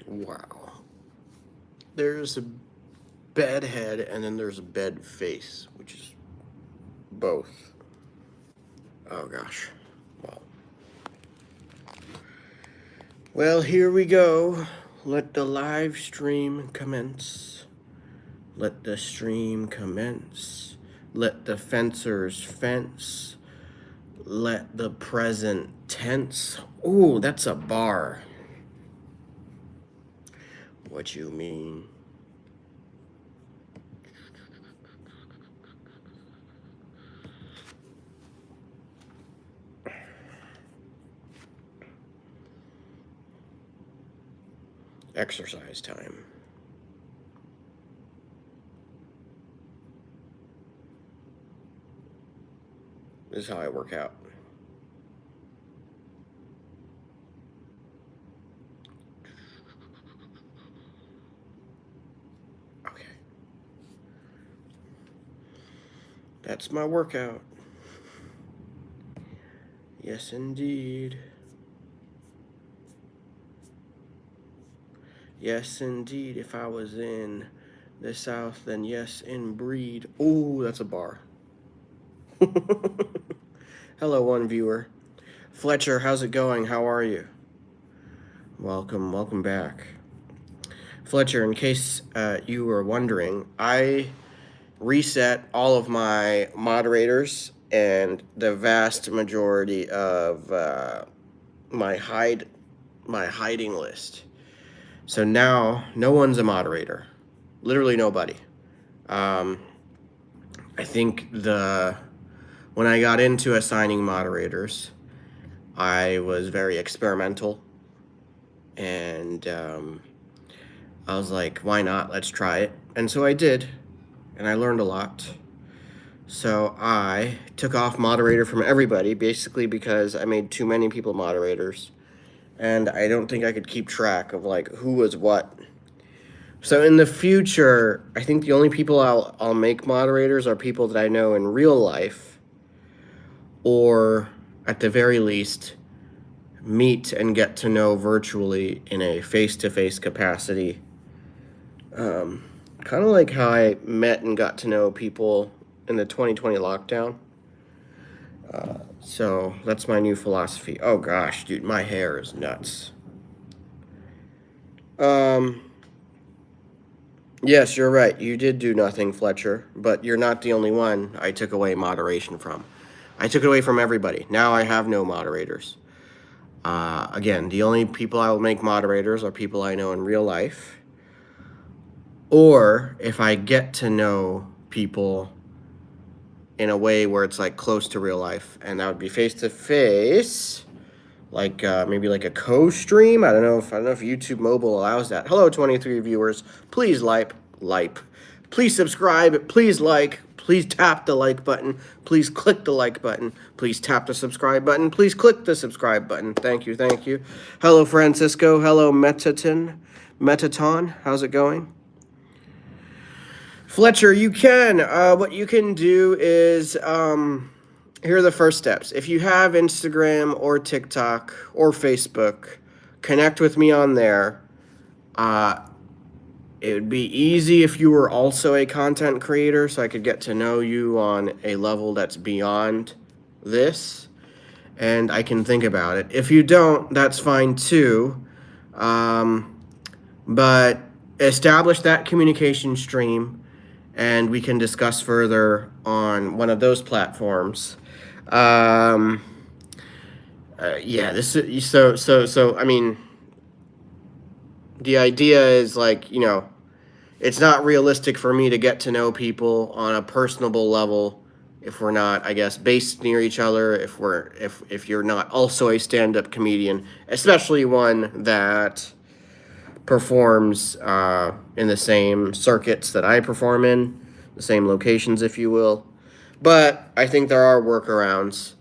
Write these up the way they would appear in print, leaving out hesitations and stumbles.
Wow. There's a bed head and then there's a bed face, which is both. Oh gosh. Well. Well, here we go. Let the live stream commence. Let the stream commence. Let the fencers fence. Let the present tense. Ooh, that's a bar. What you mean? Exercise time. This is how I work out. Okay. That's my workout. Yes, indeed. Yes, indeed. If I was in the South, then yes, inbreed. Ooh, that's a bar. Hello, one viewer. Fletcher, how's it going? How are you? Welcome back. Fletcher, in case you were wondering, I reset all of my moderators and the vast majority of my hiding list. So now no one's a moderator. Literally nobody. I think when I got into assigning moderators, I was very experimental, and I was like, why not? Let's try it. And so I did, and I learned a lot. So I took off moderator from everybody, basically because I made too many people moderators, and I don't think I could keep track of like who was what. So in the future, I think the only people I'll make moderators are people that I know in real life, or at the very least, meet and get to know virtually in a face-to-face capacity. Kind of like how I met and got to know people in the 2020 lockdown. So that's my new philosophy. Oh gosh, dude, my hair is nuts. Yes, you're right. You did do nothing, Fletcher, but you're not the only one I took away moderation from. I took it away from everybody. Now I have no moderators. Again, the only people I will make moderators are people I know in real life, or if I get to know people in a way where it's like close to real life, and that would be face to face, like maybe like a co-stream. I don't know if YouTube Mobile allows that. Hello, 23 viewers. Please like. Please subscribe. Please like. Please tap the like button. Please click the like button. Please tap the subscribe button. Please click the subscribe button. Thank you. Hello, Francisco. Hello, Metaton. How's it going? Fletcher, you can. What you can do is, here are the first steps. If you have Instagram or TikTok or Facebook, connect with me on there. It would be easy if you were also a content creator, so I could get to know you on a level that's beyond this, and I can think about it. If you don't, that's fine too. But establish that communication stream, and we can discuss further on one of those platforms. Yeah, this is so. I mean, the idea is like, it's not realistic for me to get to know people on a personable level if we're not, I guess, based near each other. If you're not also a stand-up comedian, especially one that performs in the same circuits that I perform in, the same locations, if you will. But I think there are workarounds,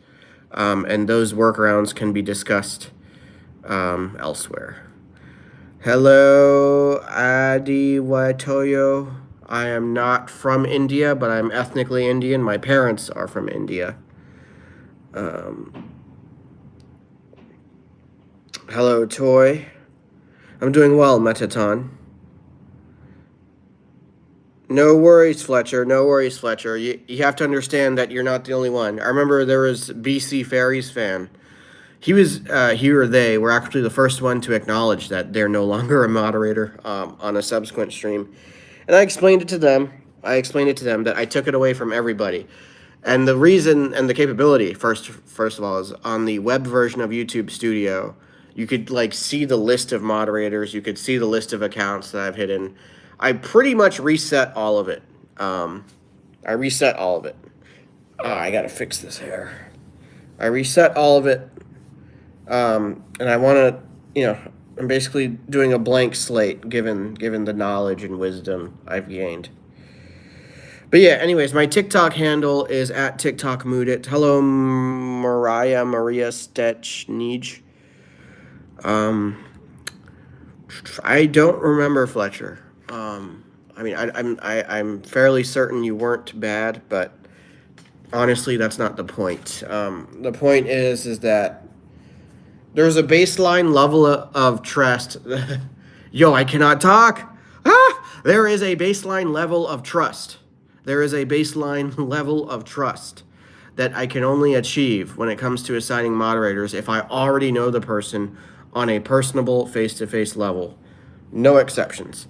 and those workarounds can be discussed elsewhere. Hello, Adi Watoyo. I am not from India, but I'm ethnically Indian. My parents are from India. Hello, Toy. I'm doing well, Metaton. No worries, Fletcher. No worries, Fletcher. You have to understand that you're not the only one. I remember there was BC Fairies fan. He or they were actually the first one to acknowledge that they're no longer a moderator on a subsequent stream. And I explained it to them. That I took it away from everybody. And the reason and the capability, first of all, is on the web version of YouTube Studio, you could like see the list of moderators, you could see the list of accounts that I've hidden. I pretty much reset all of it. I reset all of it. Oh, I gotta fix this hair. I reset all of it. And I want to, I'm basically doing a blank slate given the knowledge and wisdom I've gained. But yeah, anyways, my TikTok handle is at TikTokMoodit. Hello, Maria Stechneej. I don't remember Fletcher. I'm fairly certain you weren't bad, but honestly, that's not the point. The point is that there's a baseline level of trust. Yo, I cannot talk. There is a baseline level of trust. There is a baseline level of trust that I can only achieve when it comes to assigning moderators if I already know the person on a personable, face-to-face level. No exceptions.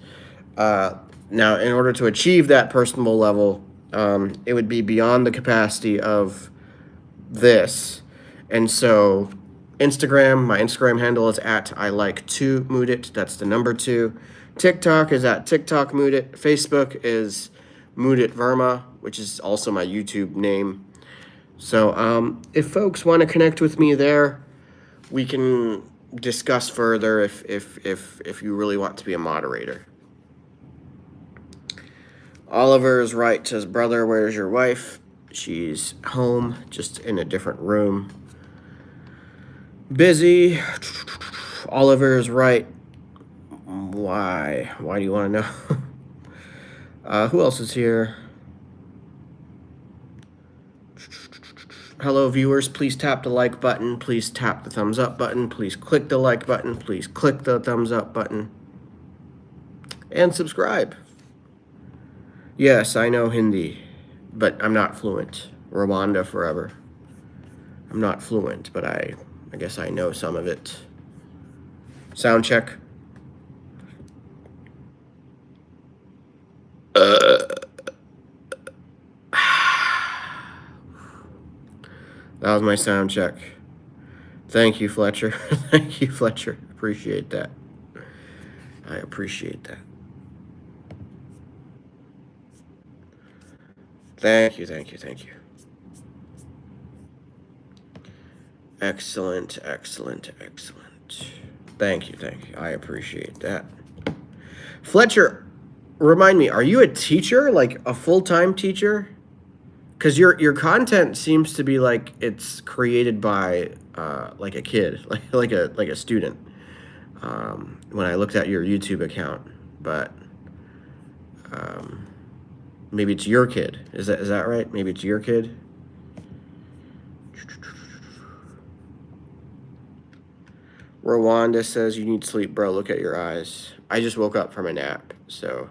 Now, in order to achieve that personable level, it would be beyond the capacity of this. And so my Instagram handle is at ILike2Moodit. That's the number 2. TikTok is at TikTokMoodit. Facebook is Moodit Verma, which is also my YouTube name. So if folks want to connect with me there, we can discuss further if you really want to be a moderator. Oliver is right, says, brother, where's your wife? She's home, just in a different room. Busy. Oliver is right. Why? Why do you want to know? Who else is here? Hello, viewers. Please tap the like button. Please tap the thumbs up button. Please click the like button. Please click the thumbs up button. And subscribe. Yes, I know Hindi, but I'm not fluent. Rwanda forever. I'm not fluent, but I guess I know some of it. Sound check. That was my sound check. Thank you, Fletcher. Thank you, Fletcher. Appreciate that. I appreciate that. Thank you. Excellent. Thank you. I appreciate that. Fletcher, remind me, are you a teacher, like a full-time teacher? Because your content seems to be like it's created by like a kid, like a student. When I looked at your YouTube account, but maybe it's your kid. Is that right? Maybe it's your kid. Rwanda says you need sleep, bro. Look at your eyes. I just woke up from a nap, so.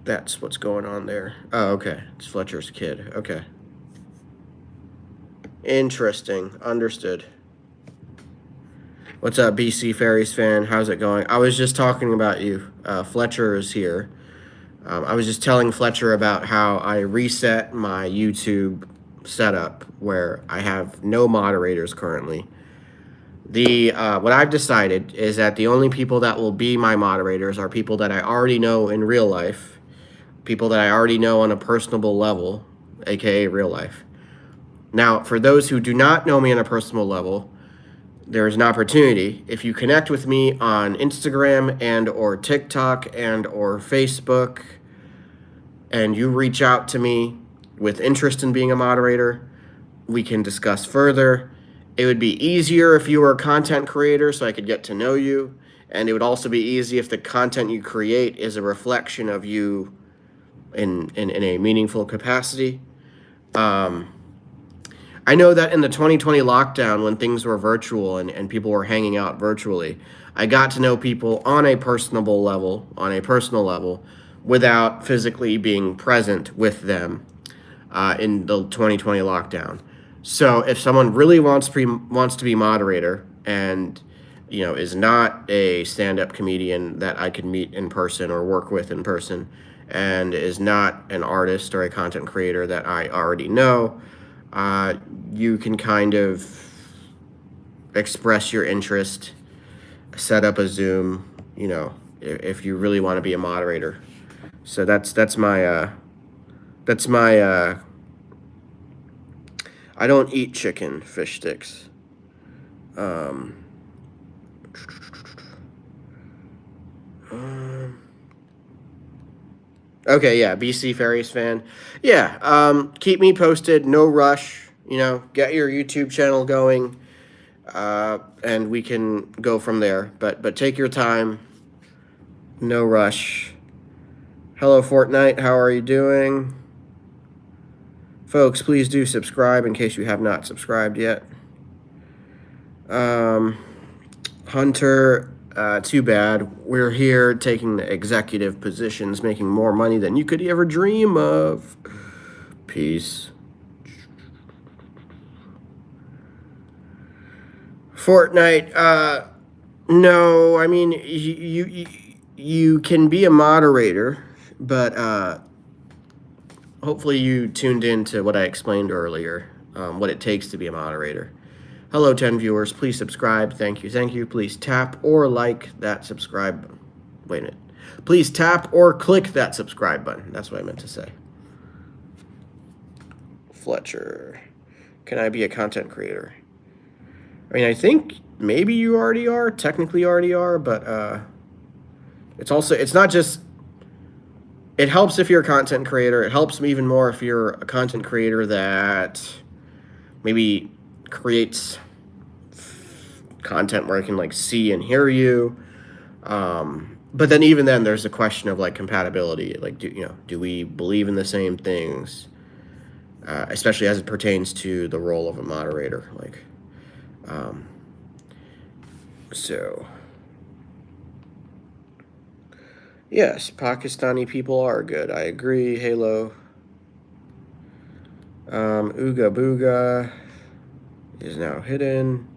That's what's going on there. Oh, okay. It's Fletcher's kid. Okay. Interesting. Understood. What's up, BC Fairies fan? How's it going? I was just talking about you. Fletcher is here. I was just telling Fletcher about how I reset my YouTube setup where I have no moderators currently. What I've decided is that the only people that will be my moderators are people that I already know in real life, people that I already know on a personable level, aka real life. Now, for those who do not know me on a personal level, there's an opportunity. If you connect with me on Instagram and or TikTok and or Facebook, and you reach out to me with interest in being a moderator, we can discuss further. It would be easier if you were a content creator so I could get to know you. And it would also be easy if the content you create is a reflection of you in a meaningful capacity. I know that in the 2020 lockdown, when things were virtual and people were hanging out virtually, I got to know people on a personal level, without physically being present with them in the 2020 lockdown. So if someone really wants to be moderator and is not a stand-up comedian that I could meet in person or work with in person, and is not an artist or a content creator that I already know, you can kind of express your interest, set up a Zoom, if you really want to be a moderator. So that's my I don't eat chicken fish sticks. Okay, yeah, BC Fairies fan. Yeah, keep me posted. No rush. Get your YouTube channel going, and we can go from there. But take your time. No rush. Hello, Fortnite. How are you doing? Folks, please do subscribe in case you have not subscribed yet. Hunter, too bad. We're here taking the executive positions, making more money than you could ever dream of. Peace. Fortnite, no, I mean, you can be a moderator, but hopefully you tuned in to what I explained earlier, what it takes to be a moderator. Hello, 10 viewers. Please subscribe. Thank you. Thank you. Please tap or like that subscribe. Wait a minute. Please tap or click that subscribe button. That's what I meant to say. Fletcher. Can I be a content creator? I mean, I think maybe you already are. Technically already are, but it's not just... It helps if you're a content creator. It helps me even more if you're a content creator that maybe creates content where I can see and hear you. But then even then there's a question of compatibility. Do we believe in the same things? Especially as it pertains to the role of a moderator. So yes, Pakistani people are good. I agree. Halo. Ooga Booga is now hidden.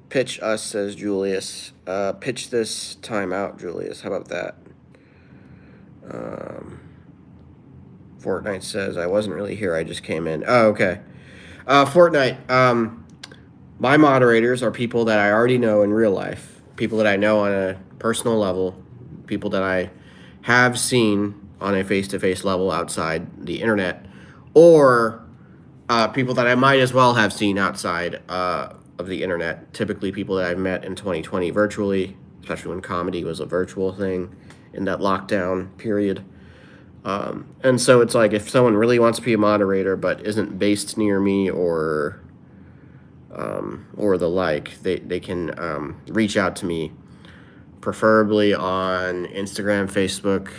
Pitch us, says Julius. Pitch this time out, Julius. How about that? Fortnite says, I wasn't really here. I just came in. Oh, okay. Fortnite, my moderators are people that I already know in real life. People that I know on a personal level. People that I have seen on a face-to-face level outside the internet. Or people that I might as well have seen outside of the internet. Typically people that I've met in 2020 virtually, especially when comedy was a virtual thing in that lockdown period. And so it's if someone really wants to be a moderator but isn't based near me or the like, they can reach out to me, preferably on Instagram, Facebook,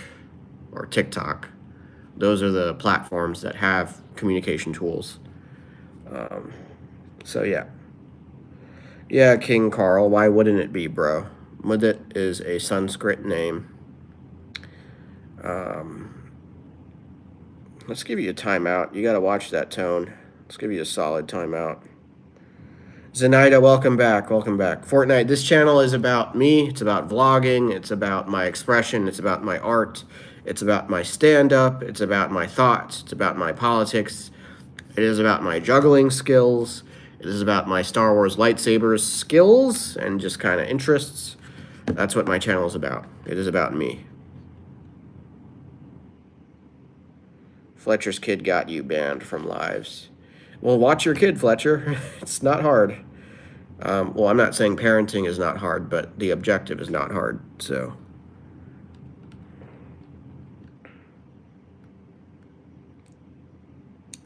or TikTok. Those are the platforms that have communication tools. So yeah. Yeah, King Carl, why wouldn't it be, bro? Mudit is a Sanskrit name. Let's give you a timeout. You got to watch that tone. Let's give you a solid timeout. Zenaida, welcome back. Welcome back. Fortnite, this channel is about me. It's about vlogging. It's about my expression. It's about my art. It's about my stand-up. It's about my thoughts. It's about my politics. It is about my juggling skills. It is about my Star Wars lightsabers skills and just kind of interests. That's what my channel is about. It is about me. Fletcher's kid got you banned from lives. Well, watch your kid, Fletcher. It's not hard. Well, I'm not saying parenting is not hard, but the objective is not hard, so.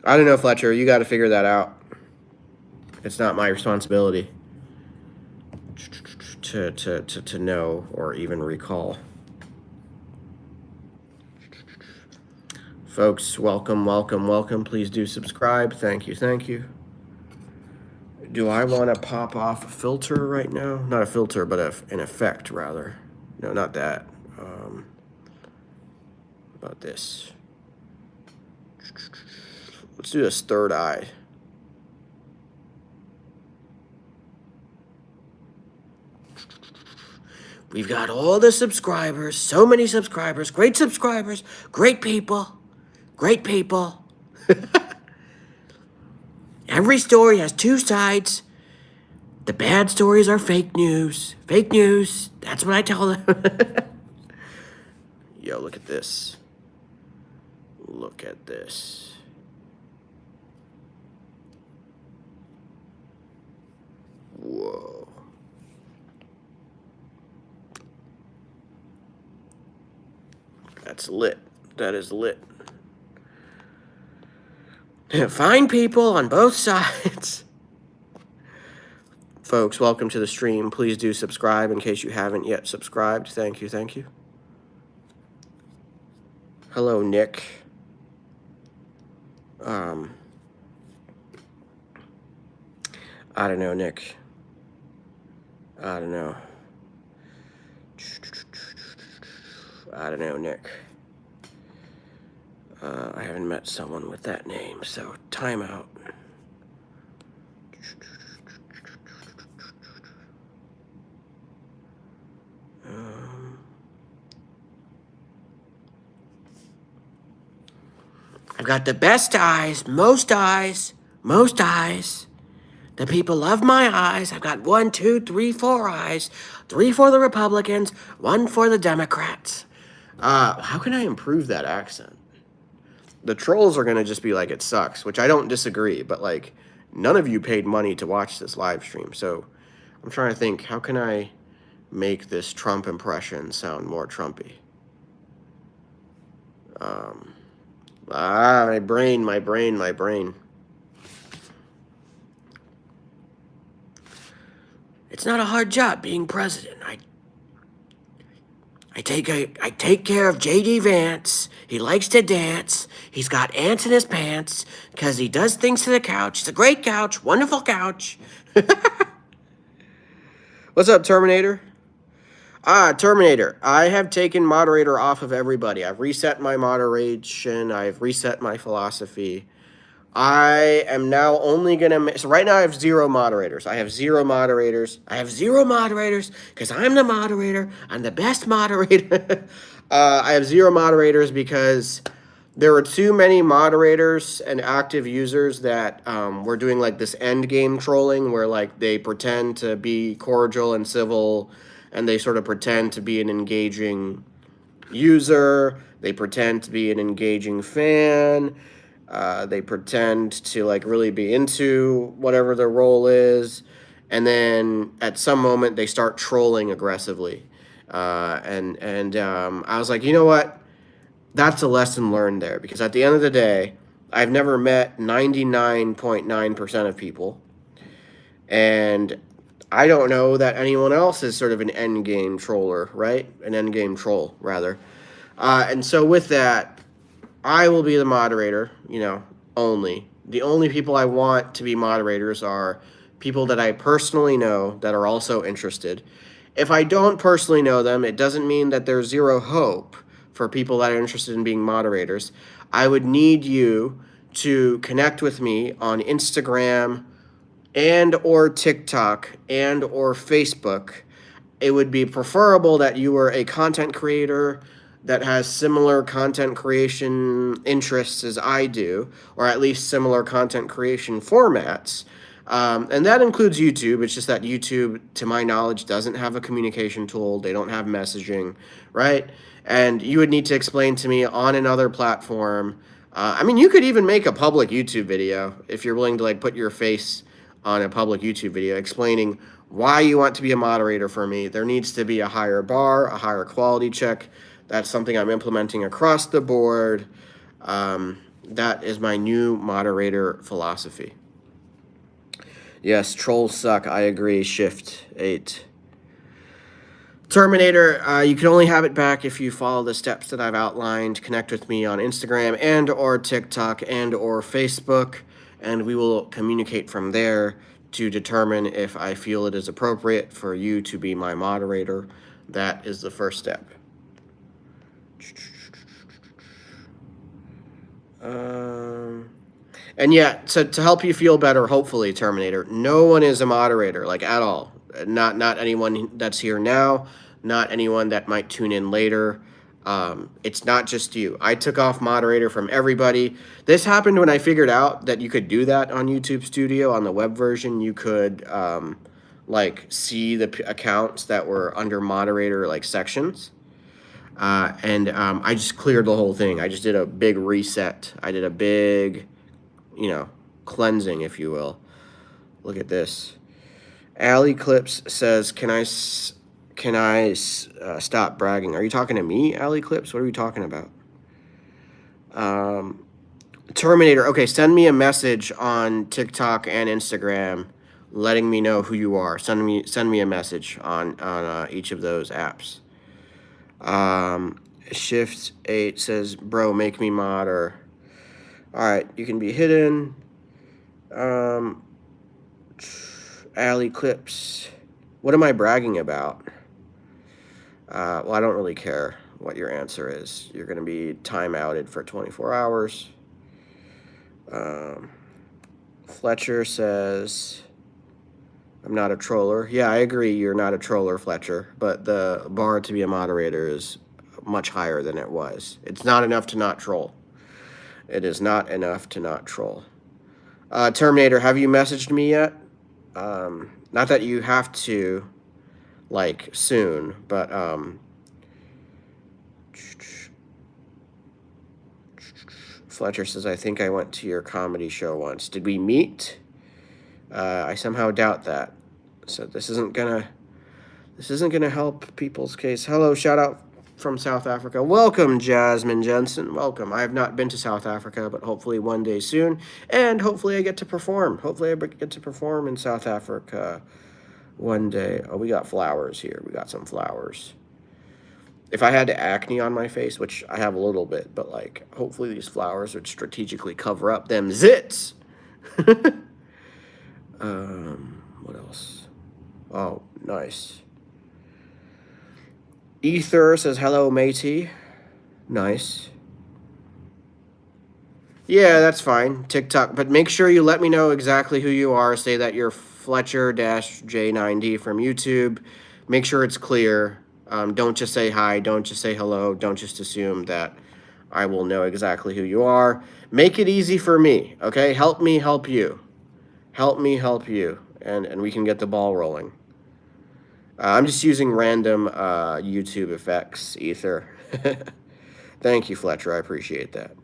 I don't know, Fletcher. You got to figure that out. It's not my responsibility to know or even recall. Folks, welcome, welcome, welcome. Please do subscribe. Thank you, thank you. Do I want to pop off a filter right now? Not a filter, but an effect, rather. No, not that. About this. Let's do this third eye. We've got all the subscribers, so many subscribers, great people, great people. Every story has two sides. The bad stories are fake news. Fake news, that's what I tell them. Yo, look at this. Look at this. Whoa. That's lit. That is lit. Fine people on both sides. Folks, welcome to the stream. Please do subscribe in case you haven't yet subscribed. Thank you, thank you. Hello, Nick. I don't know, Nick. I don't know. I don't know, Nick. I haven't met someone with that name, so timeout. I've got the best eyes, most eyes, most eyes. The people love my eyes. I've got 1, 2, 3, 4 eyes. 3 for the Republicans, 1 for the Democrats. How can I improve that accent? The trolls are going to just be like, it sucks, which I don't disagree, but like, none of you paid money to watch this live stream, so I'm trying to think, how can I make this Trump impression sound more Trumpy? My brain. It's not a hard job being president. I take care of J.D. Vance. He likes to dance. He's got ants in his pants because he does things to the couch. It's a great couch, wonderful couch. What's up, Terminator? Terminator, I have taken moderator off of everybody. I've reset my moderation. I've reset my philosophy. I am now only going to... So right now I have 0 moderators. I have 0 moderators because I'm the moderator. I'm the best moderator. I have 0 moderators because there were too many moderators and active users that were doing like this end game trolling where like they pretend to be cordial and civil and they sort of pretend to be an engaging user. They pretend to be an engaging fan. They pretend to like really be into whatever their role is, and then at some moment they start trolling aggressively. I was like, you know what? That's a lesson learned there, because at the end of the day, I've never met 99.9% of people, and I don't know that anyone else is sort of an endgame troller, right? An endgame troll, rather. And so with that, I will be the moderator, only. The only people I want to be moderators are people that I personally know that are also interested. If I don't personally know them, it doesn't mean that there's 0 hope for people that are interested in being moderators. I would need you to connect with me on Instagram and or TikTok and or Facebook. It would be preferable that you were a content creator that has similar content creation interests as I do, or at least similar content creation formats. And that includes YouTube. It's just that YouTube, to my knowledge, doesn't have a communication tool. They don't have messaging, right? And you would need to explain to me on another platform. You could even make a public YouTube video if you're willing to like put your face on a public YouTube video explaining why you want to be a moderator for me. There needs to be a higher bar, a higher quality check. That's something I'm implementing across the board. That is my new moderator philosophy. Yes, trolls suck. I agree. Shift 8. Terminator, you can only have it back if you follow the steps that I've outlined. Connect with me on Instagram and or TikTok and or Facebook, and we will communicate from there to determine if I feel it is appropriate for you to be my moderator. That is the first step. And yeah, to help you feel better, hopefully, Terminator, no one is a moderator, like, at all. Not anyone that's here now, not anyone that might tune in later. It's not just you. I took off moderator from everybody. This happened when I figured out that you could do that on YouTube Studio. On the web version, you could like see the accounts that were under moderator like sections. And I just cleared the whole thing. I just did a big reset. I did a big, cleansing, if you will. Look at this. Allie Clips says, "Can I stop bragging?" Are you talking to me, Allie Clips? What are we talking about? Terminator. Okay, send me a message on TikTok and Instagram, letting me know who you are. Send me a message on each of those apps. Shift 8 says, "Bro, make me mod." Or, all right, you can be hidden. Alley Clips, what am I bragging about? Well, I don't really care what your answer is. You're going to be time-outed for 24 hours. Fletcher says, "I'm not a troller." Yeah, I agree, you're not a troller, Fletcher, but the bar to be a moderator is much higher than it was. It's not enough to not troll. It is not enough to not troll. Terminator, have you messaged me yet? Not that you have to, like, soon, but Fletcher says, "I think I went to your comedy show once. Did we meet?" I somehow doubt that. So this isn't gonna help people's case. Hello, shout out from South Africa. Welcome, Jasmine Jensen. Welcome. I have not been to South Africa, but hopefully one day soon. And hopefully I get to perform. Hopefully I get to perform in South Africa one day. Oh, we got flowers here. We got some flowers. If I had acne on my face, which I have a little bit, but like, hopefully these flowers would strategically cover up them zits. What else? Oh, nice. Ether says, "Hello, matey." Nice. Yeah, that's fine. TikTok. But make sure you let me know exactly who you are. Say that you're Fletcher-J9D from YouTube. Make sure it's clear. Don't just say hi. Don't just say hello. Don't just assume that I will know exactly who you are. Make it easy for me, okay? Help me help you. Help me help you. And we can get the ball rolling. I'm just using random YouTube effects, Ether. Thank you, Fletcher. I appreciate that.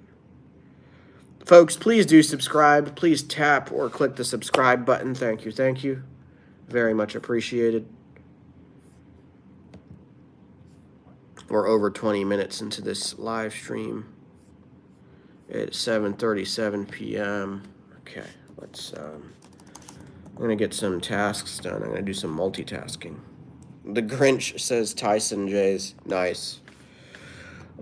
Folks, please do subscribe. Please tap or click the subscribe button. Thank you. Thank you. Very much appreciated. We're over 20 minutes into this live stream. It's 7:37 p.m. Okay, let's... I'm going to get some tasks done. I'm going to do some multitasking. The Grinch says Tyson J's. Nice.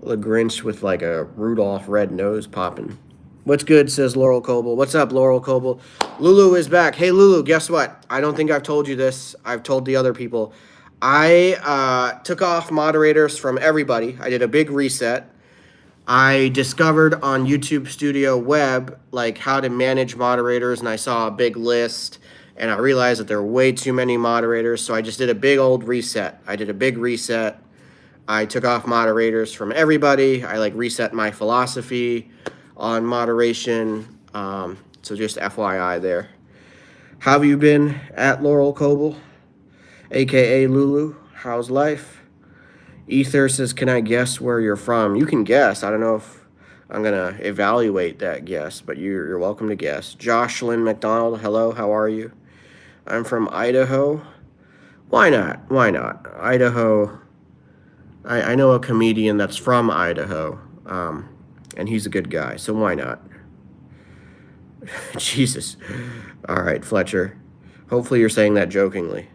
The Grinch with like a Rudolph red nose popping. What's good, says Laurel Coble. What's up, Laurel Coble? Lulu is back. Hey, Lulu, guess what? I don't think I've told you this. I've told the other people. I took off moderators from everybody. I did a big reset. I discovered on YouTube Studio Web, like, how to manage moderators, and I saw a big list, and I realized that there are way too many moderators, so I just did a big old reset. I did a big reset. I took off moderators from everybody. I, like, reset my philosophy on moderation. So just FYI there. How have you been, at Laurel Coble, a.k.a. Lulu? How's life? Ether says, "Can I guess where you're from?" You can guess. I don't know if I'm going to evaluate that guess, but you're welcome to guess. Jocelyn McDonald, hello, how are you? I'm from Idaho. Why not? Why not? Idaho. I know a comedian that's from Idaho, and he's a good guy, so why not? Jesus. All right, Fletcher. Hopefully you're saying that jokingly.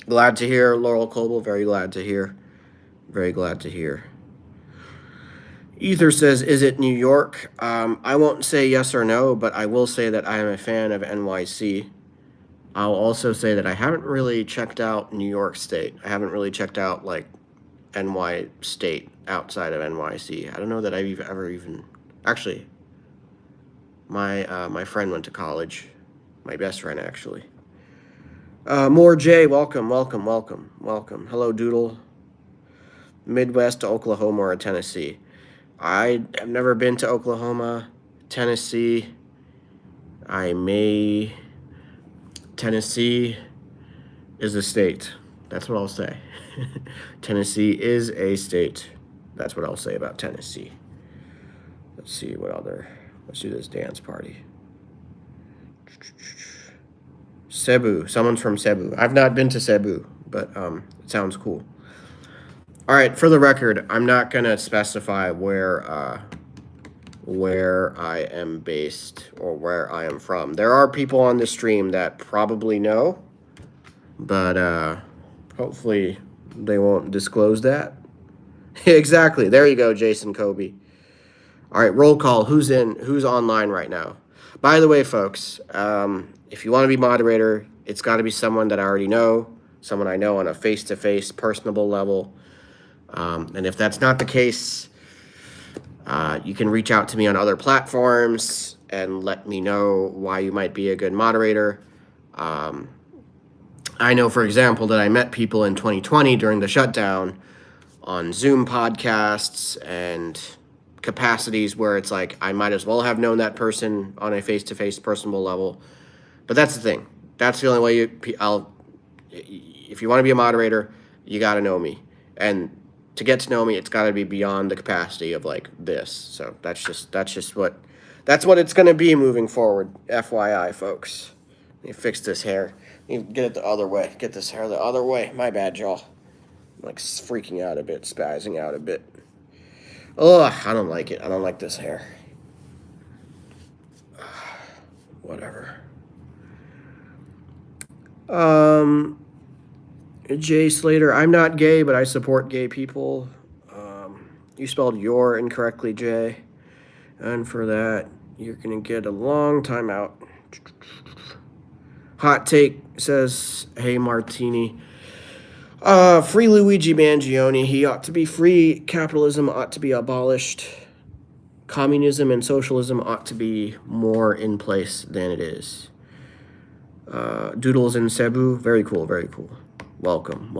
Glad to hear, Laurel Coble. Very glad to hear. Very glad to hear. Ether says, is it New York? I won't say yes or no, but I will say that I am a fan of NYC. I'll also say that I haven't really checked out New York State. I haven't really checked out like NY State outside of NYC. I don't know that I've ever even actually. My friend went to college. My best friend actually. More Jay, welcome. Hello, Doodle. Midwest to Oklahoma or Tennessee. I have never been to Oklahoma, Tennessee. Tennessee is a state. That's what I'll say. Tennessee is a state. That's what I'll say about Tennessee. Let's see what other. Let's do this dance party. Cebu. Someone's from Cebu. I've not been to Cebu, but it sounds cool. All right, for the record, I'm not gonna specify where I am based or where I am from. There are people on the stream that probably know, but hopefully they won't disclose that. Exactly. There you go, Jason Kobe. All right, roll call. Who's online right now? By the way, folks, if you want to be moderator, it's got to be someone that I already know, someone I know on a face-to-face, personable level. And if that's not the case, you can reach out to me on other platforms and let me know why you might be a good moderator. I know, for example, that I met people in 2020 during the shutdown on Zoom podcasts and capacities where it's like I might as well have known that person on a face-to-face personal level. But that's the thing. That's the only way if you want to be a moderator, you got to know me. And to get to know me, it's got to be beyond the capacity of like this. So that's what it's going to be moving forward. FYI, folks. Let me fix this hair. Let me get it the other way. Get this hair the other way. My bad, y'all. I'm like freaking out a bit, spazzing out a bit. Ugh, I don't like it. I don't like this hair. Whatever. Jay Slater, I'm not gay, but I support gay people. You spelled your incorrectly, Jay. And for that, you're going to get a long time out. Hot Take says, hey, Martini. Free Luigi Mangione. He ought to be free. Capitalism ought to be abolished. Communism and socialism ought to be more in place than it is. Doodles in Cebu. Very cool, very cool. Welcome.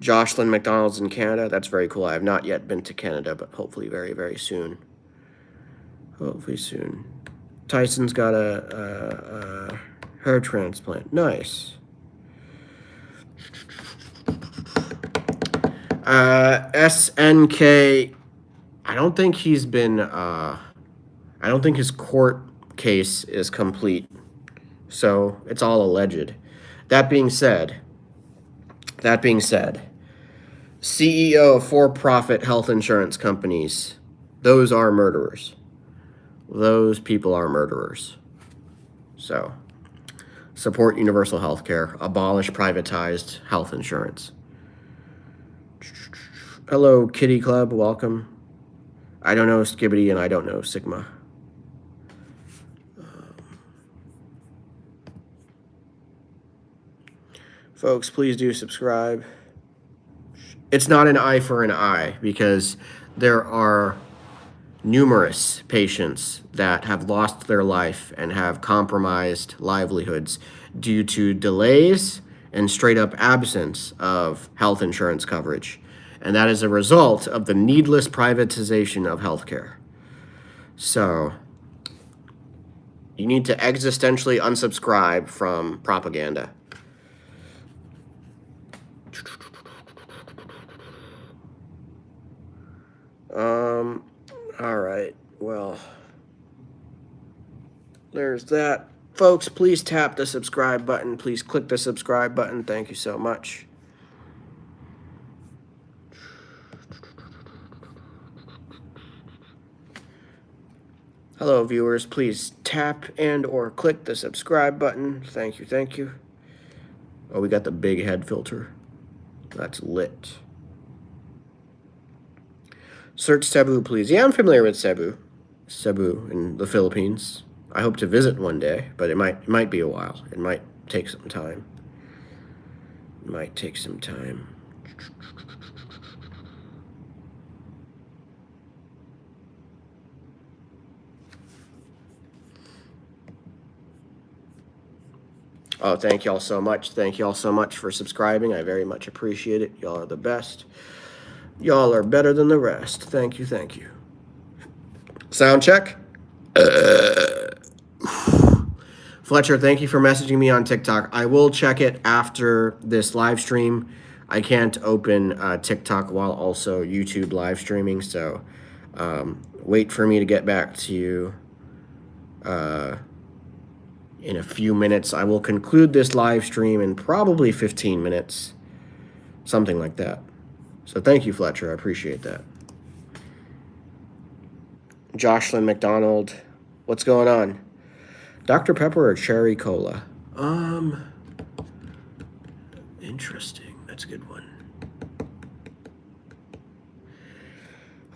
Jocelyn McDonald's in Canada. That's very cool. I have not yet been to Canada, but hopefully very, very soon. Hopefully soon. Tyson's got a hair transplant. Nice. SNK. I don't think he's been. I don't think his court case is complete. So it's all alleged. That being said, CEO of for-profit health insurance companies, those are murderers. Those people are murderers. So support universal health care. Abolish privatized health insurance. Hello, Kitty Club. Welcome. I don't know Skibbity and I don't know Sigma. Folks, please do subscribe. It's not an eye for an eye because there are numerous patients that have lost their life and have compromised livelihoods due to delays and straight up absence of health insurance coverage. And that is a result of the needless privatization of healthcare. So you need to existentially unsubscribe from propaganda. All right, well, there's that. Folks, please tap the subscribe button. Please click the subscribe button. Thank you so much. Hello, viewers. Please tap and or click the subscribe button. Thank you, thank you. Oh, we got the big head filter. That's lit. Search Cebu, please. Yeah, I'm familiar with Cebu. Cebu in the Philippines. I hope to visit one day, but it might be a while. It might take some time. It might take some time. Oh, thank y'all so much. Thank y'all so much for subscribing. I very much appreciate it. Y'all are the best. Y'all are better than the rest. Thank you, thank you. Sound check. Fletcher, thank you for messaging me on TikTok. I will check it after this live stream. I can't open TikTok while also YouTube live streaming, so wait for me to get back to you in a few minutes. I will conclude this live stream in probably 15 minutes, something like that. So thank you, Fletcher. I appreciate that. Jocelyn McDonald, what's going on? Dr. Pepper or Cherry Cola? Interesting. That's a good one.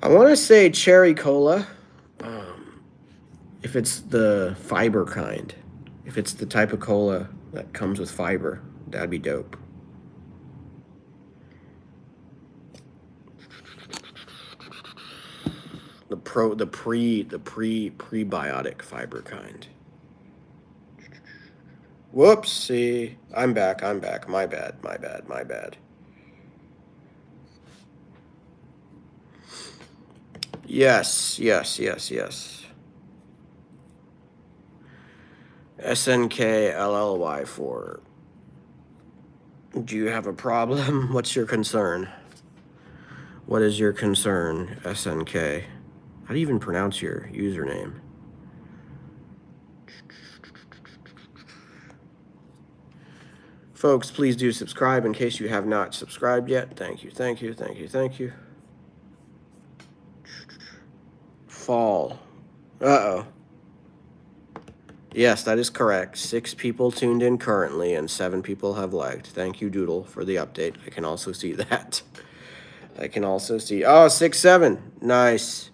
I want to say Cherry Cola, if it's the fiber kind. If it's the type of cola that comes with fiber, that'd be dope. The prebiotic fiber kind. Whoopsie. I'm back. My bad. Yes. SNKLLY4. Do you have a problem? What's your concern? What is your concern, SNK? How do you even pronounce your username? Folks, please do subscribe in case you have not subscribed yet. Thank you. Fall. Uh-oh. Yes, that is correct. 6 people tuned in currently, and 7 people have liked. Thank you, Doodle, for the update. I can also see that. I can also see... Oh, 6-7. Nice.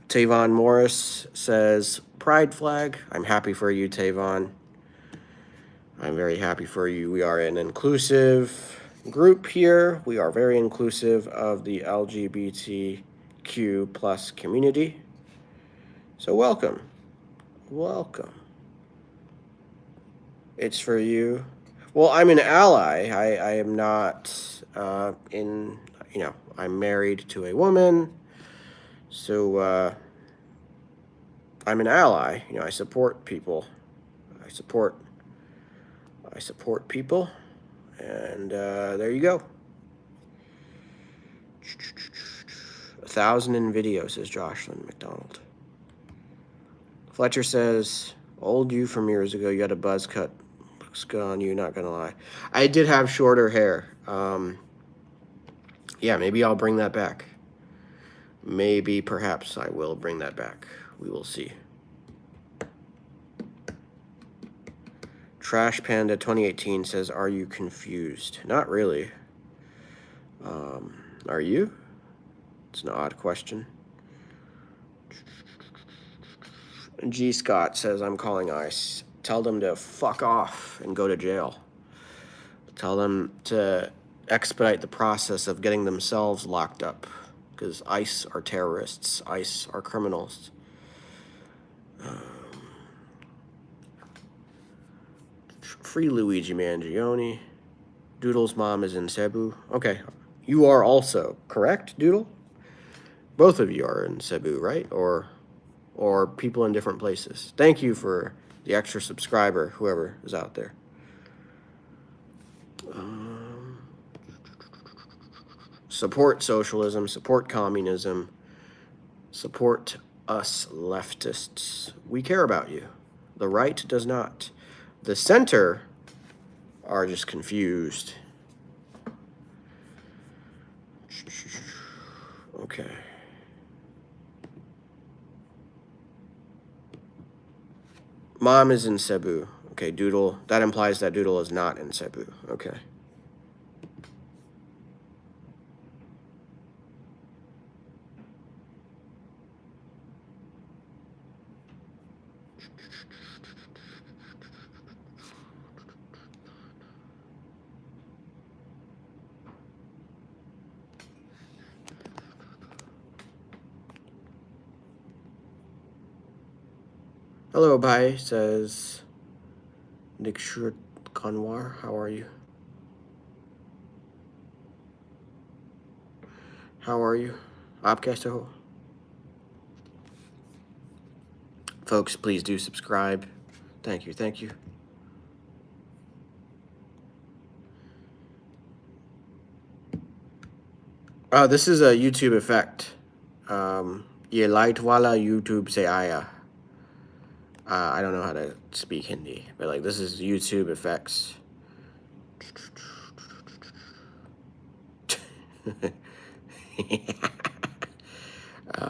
Tavon Morris says, Pride flag. I'm happy for you, Tavon. I'm very happy for you. We are an inclusive group here. We are very inclusive of the LGBTQ plus community. So welcome. It's for you. Well, I'm an ally. I am not I'm married to a woman. So I'm an ally. I support people. I support people. And there you go. 1,000 in video, says Jocelyn McDonald. Fletcher says, old you from years ago, you had a buzz cut. Looks good on you, not gonna lie. I did have shorter hair. Yeah, maybe I'll bring that back. Maybe, perhaps I will bring that back. We will see. Trash Panda 2018 says, are you confused? Not really. Are you? It's an odd question. G. Scott says, I'm calling ICE. Tell them to fuck off and go to jail. Tell them to expedite the process of getting themselves locked up, because ICE are terrorists. ICE are criminals. Free Luigi Mangione. Doodle's mom is in Cebu. Okay, you are also, correct, Doodle? Both of you are in Cebu, right? Or people in different places. Thank you for the extra subscriber, whoever is out there. Support socialism, support communism, support us leftists. We care about you. The right does not. The center are just confused. Okay. Mom is in Cebu. Okay, Doodle. That implies that Doodle is not in Cebu. Okay. Hello, Bhai, says Nikshut Kanwar. How are you? How are you? Opcast ho. Folks, please do subscribe. Thank you, thank you. This is a YouTube effect. Ye light wala YouTube se aya. I don't know how to speak Hindi, but like this is YouTube effects.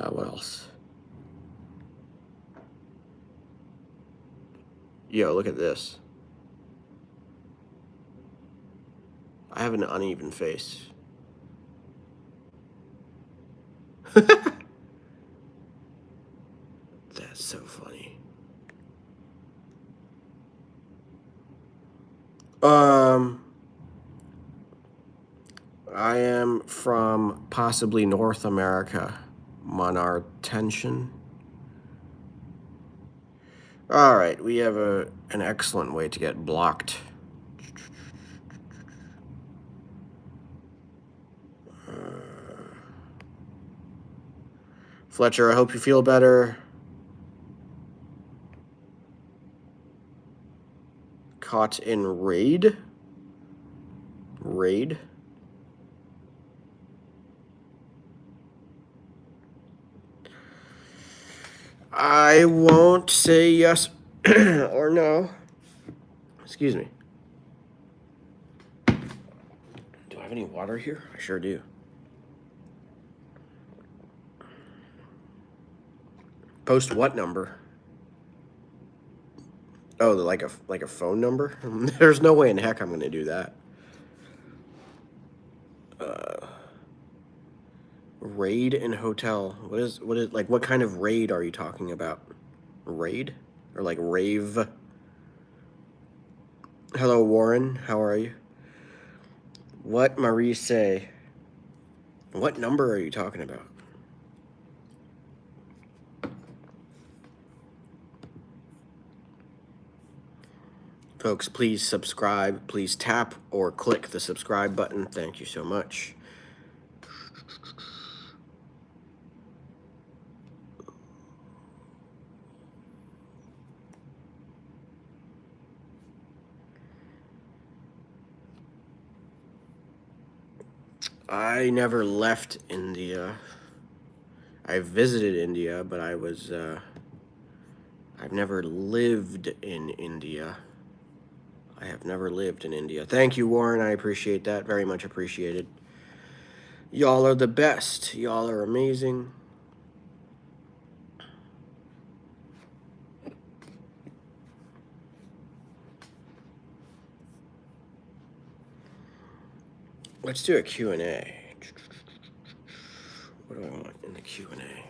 What else? Yo, look at this. I have an uneven face. That's so funny. I am from possibly North America. Monar tension. All right, we have an excellent way to get blocked. Fletcher, I hope you feel better. Caught in raid? Raid? I won't say yes or no. Excuse me. Do I have any water here? I sure do. Post what number? Oh, like a phone number? There's no way in heck I'm gonna do that. Raid and hotel. What is like? What kind of raid are you talking about? Raid or like rave? Hello, Warren. How are you? What Marie say? What number are you talking about? Folks, please subscribe. Please tap or click the subscribe button. Thank you so much. I never left India. I visited India, but I've never lived in India. I have never lived in India. Thank you, Warren. I appreciate that. Very much appreciated. Y'all are the best. Y'all are amazing. Let's do a Q&A. What do I want in the Q&A?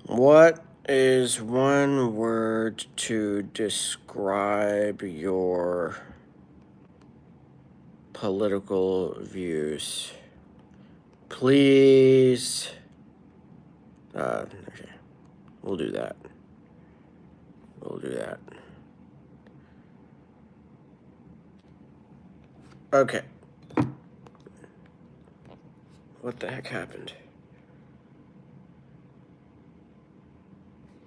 What is one word to describe your political views? Please. Okay. We'll do that. We'll do that. Okay. What the heck happened?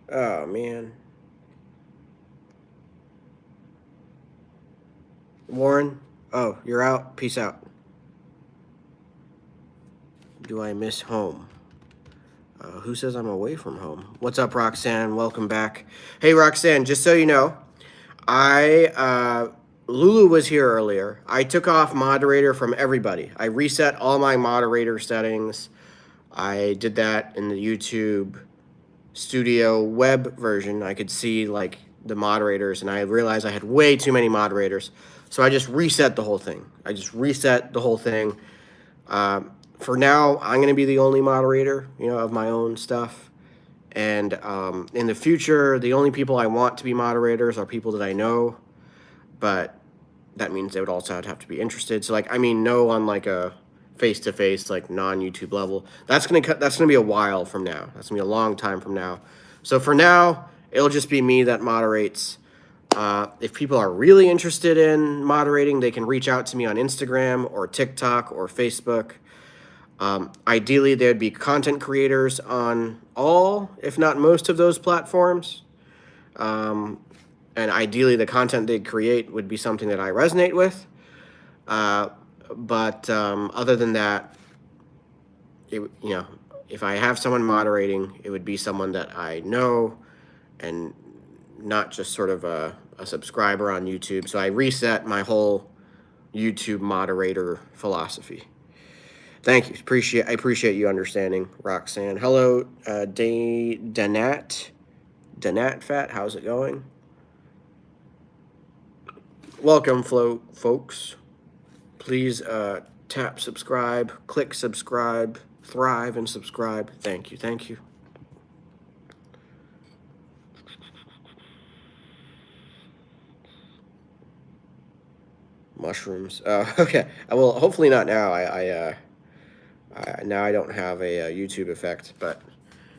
Oh, man. Warren? Oh, you're out? Peace out. Do I miss home? Who says I'm away from home? What's up, Roxanne? Welcome back. Hey, Roxanne, just so you know, Lulu was here earlier. I took off moderator from everybody. I reset all my moderator settings. I did that in the YouTube Studio web version, I could see like the moderators, and I realized I had way too many moderators. So I just reset the whole thing. For now, I'm going to be the only moderator, of my own stuff. And in the future, the only people I want to be moderators are people that I know. But that means they would also have to be interested. So know on like a face-to-face, like non-YouTube level. That's gonna be a while from now. That's gonna be a long time from now. So for now, it'll just be me that moderates. If people are really interested in moderating, they can reach out to me on Instagram or TikTok or Facebook. Ideally, there'd be content creators on all, if not most of those platforms. And ideally, the content they'd create would be something that I resonate with. But other than that, if I have someone moderating, it would be someone that I know and not just sort of a subscriber on YouTube. So I reset my whole YouTube moderator philosophy. Thank you. I appreciate you understanding, Roxanne. Hello, Danat Fat. How's it going? Welcome, folks. Please tap subscribe, click subscribe, thrive and subscribe. Thank you. Thank you. Mushrooms. Okay. Well, hopefully not now. Now I don't have a YouTube effect, but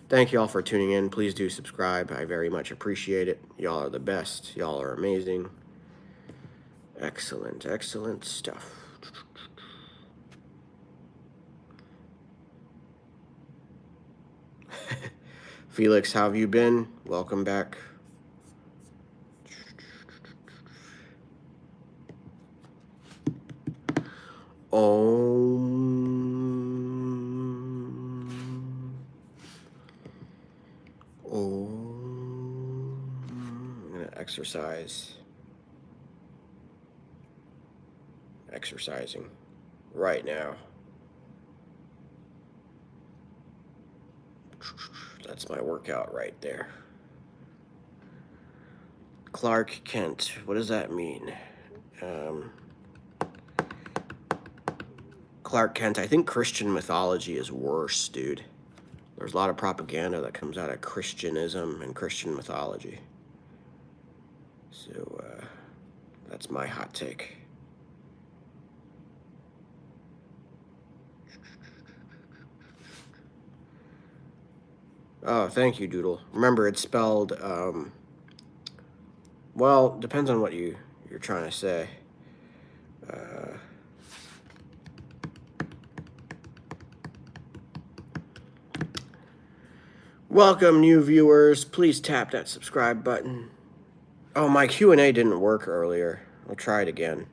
thank you all for tuning in. Please do subscribe. I very much appreciate it. Y'all are the best. Y'all are amazing. Excellent, excellent stuff. Felix, how have you been? Welcome back. I'm gonna exercising right now. That's my workout right there. Clark Kent, what does that mean? Clark Kent, I think Christian mythology is worse, dude. There's a lot of propaganda that comes out of Christianism and Christian mythology. So, that's my hot take. Oh, thank you, Doodle. Remember, it's spelled, well, depends on what you're trying to say. Welcome, new viewers. Please tap that subscribe button. Oh, my Q&A didn't work earlier. I'll try it again.